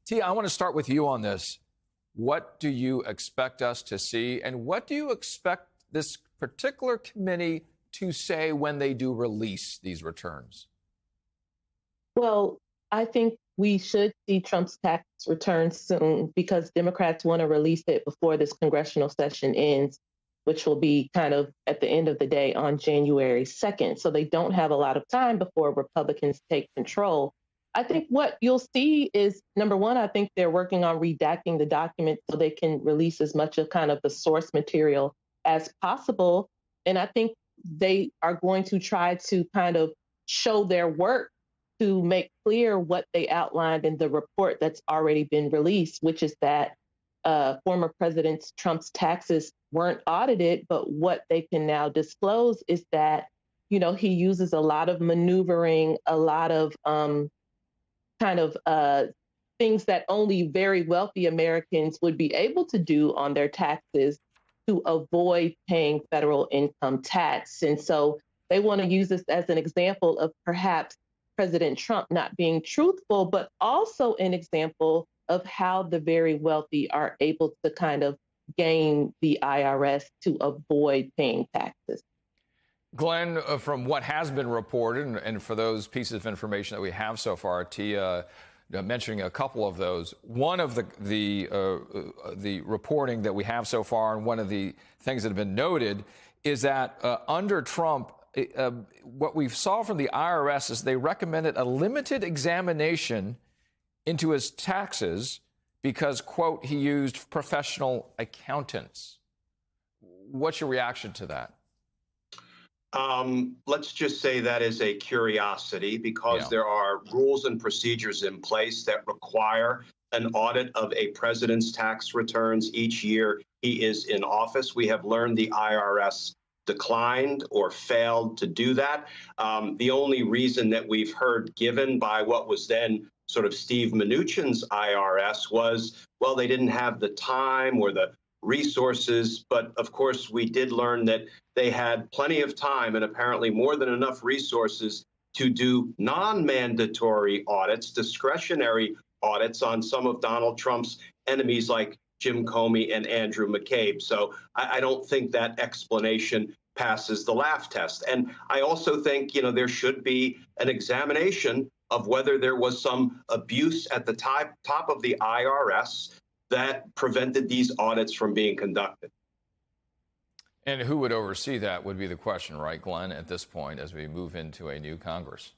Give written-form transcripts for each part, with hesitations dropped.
Tia, I want to start with you on this. What do you expect us to see, and what do you expect this particular committee to say when they do release these returns? Well, I think we should see Trump's tax returns soon because Democrats want to release it before this congressional session ends, which will be kind of at the end of the day on January 2nd. So they don't have a lot of time before Republicans take control. I think what you'll see is, number one, I think they're working on redacting the document so they can release as much of kind of the source material as possible. And I think they are going to try to kind of show their work to make clear what they outlined in the report that's already been released, which is that former President Trump's taxes weren't audited, but what they can now disclose is that, you know, he uses a lot of maneuvering, a lot of things that only very wealthy Americans would be able to do on their taxes to avoid paying federal income tax. And so they want to use this as an example of perhaps President Trump not being truthful, but also an example of how the very wealthy are able to kind of game the IRS to avoid paying taxes. Glenn, from what has been reported, and for those pieces of information that we have so far, Tia mentioning a couple of those, one of the reporting that we have so far, and one of the things that have been noted, is that under Trump, what we saw from the IRS is they recommended a limited examination into his taxes because, quote, he used professional accountants. What's your reaction to that? Let's just say that is a curiosity because there are rules and procedures in place that require an audit of a president's tax returns each year he is in office. We have learned the IRS declined or failed to do that. The only reason that we've heard given by what was then sort of Steve Mnuchin's IRS was, well, they didn't have the time or the resources. But of course, we did learn that they had plenty of time and apparently more than enough resources to do non-mandatory audits, discretionary audits on some of Donald Trump's enemies like Jim Comey and Andrew McCabe. So I don't think that explanation passes the laugh test. And I also think, you know, there should be an examination of whether there was some abuse at the top of the IRS that prevented these audits from being conducted. And who would oversee that would be the question, right, Glenn, at this point as we move into a new Congress?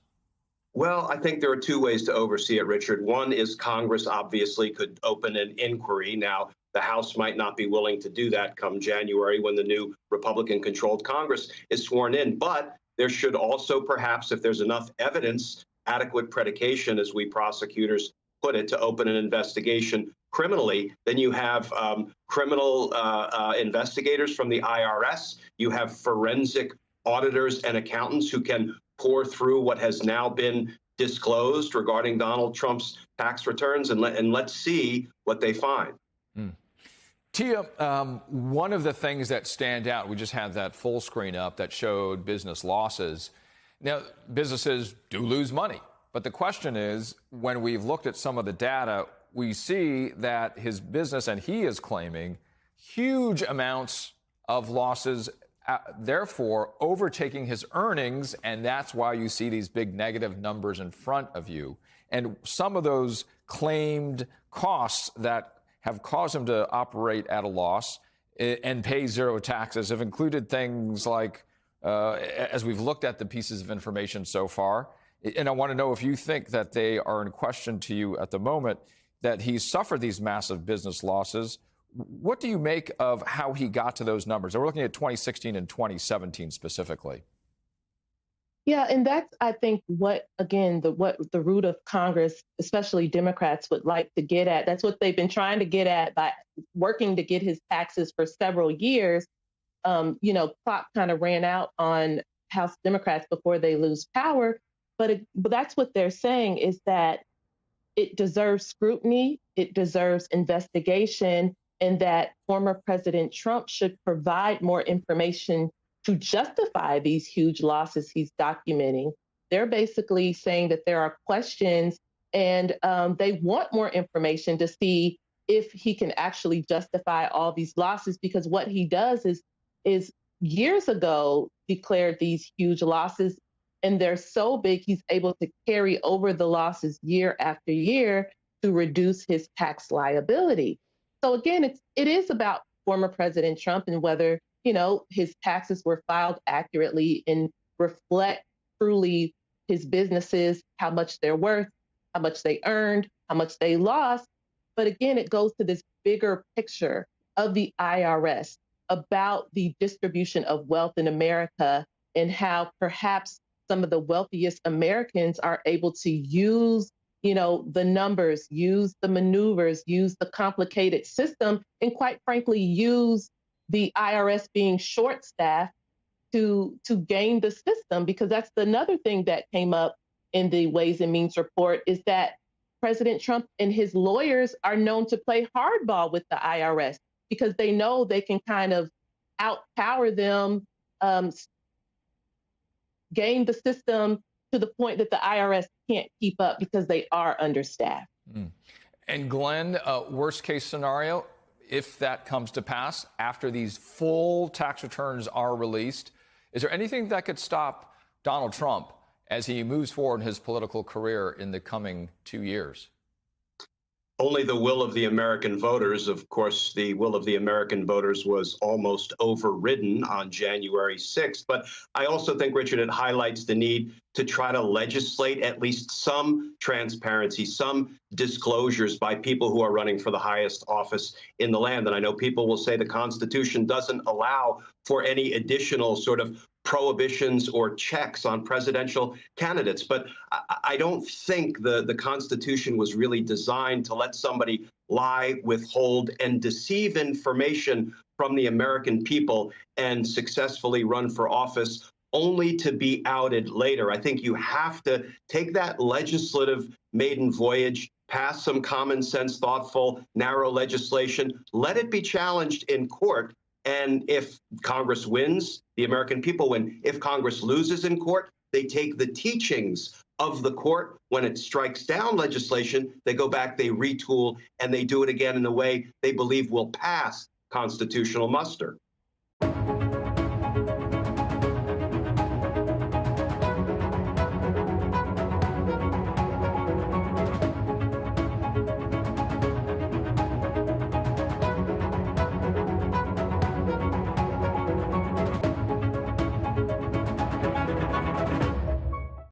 Well, I think there are two ways to oversee it, Richard. One is Congress obviously could open an inquiry. Now, the House might not be willing to do that come January when the new Republican-controlled Congress is sworn in. But there should also perhaps, if there's enough evidence, adequate predication, as we prosecutors put it, to open an investigation criminally. Then you have criminal investigators from the IRS. You have forensic auditors and accountants who can pour through what has now been disclosed regarding Donald Trump's tax returns, and let's see what they find. Tia, one of the things that stand out, we just had that full screen up that showed business losses. Now, businesses do lose money, but the question is, when we've looked at some of the data, we see that his business, and he is claiming, huge amounts of losses, therefore overtaking his earnings, and that's why you see these big negative numbers in front of you. And some of those claimed costs that have caused him to operate at a loss and pay zero taxes have included things like, as we've looked at the pieces of information so far, and I want to know if you think that they are in question to you at the moment, that he's suffered these massive business losses. What do you make of how he got to those numbers? And we're looking at 2016 and 2017 specifically. Yeah, and that's, I think, what the root of Congress, especially Democrats, would like to get at. That's what they've been trying to get at by working to get his taxes for several years. Clock kind of ran out on House Democrats before they lose power. But that's what they're saying, is that it deserves scrutiny, it deserves investigation, and that former President Trump should provide more information to justify these huge losses he's documenting. They're basically saying that there are questions And they want more information to see if he can actually justify all these losses, because what he does is years ago declared these huge losses, and they're so big he's able to carry over the losses year after year to reduce his tax liability. So again, it is about former President Trump and whether, his taxes were filed accurately and reflect truly his businesses, how much they're worth, how much they earned, how much they lost. But again, it goes to this bigger picture of the IRS about the distribution of wealth in America and how perhaps some of the wealthiest Americans are able to use, the numbers, use the maneuvers, use the complicated system, and quite frankly, use the IRS being short-staffed to game the system. Because that's another thing that came up in the Ways and Means report, is that President Trump and his lawyers are known to play hardball with the IRS because they know they can kind of outpower them, game the system to the point that the IRS can't keep up because they are understaffed. And Glenn, worst case scenario, if that comes to pass after these full tax returns are released, is there anything that could stop Donald Trump as he moves forward in his political career in the coming 2 years? Only the will of the American voters. Of course, the will of the American voters was almost overridden on January 6th. But I also think, Richard, it highlights the need to try to legislate at least some transparency, some disclosures by people who are running for the highest office in the land. And I know people will say the Constitution doesn't allow for any additional sort of prohibitions or checks on presidential candidates. But I don't think the Constitution was really designed to let somebody lie, withhold, and deceive information from the American people and successfully run for office only to be outed later. I think you have to take that legislative maiden voyage, pass some common sense, thoughtful, narrow legislation, let it be challenged in court. And if Congress wins, the American people win. If Congress loses in court, they take the teachings of the court. When it strikes down legislation, they go back, they retool, and they do it again in a way they believe will pass constitutional muster.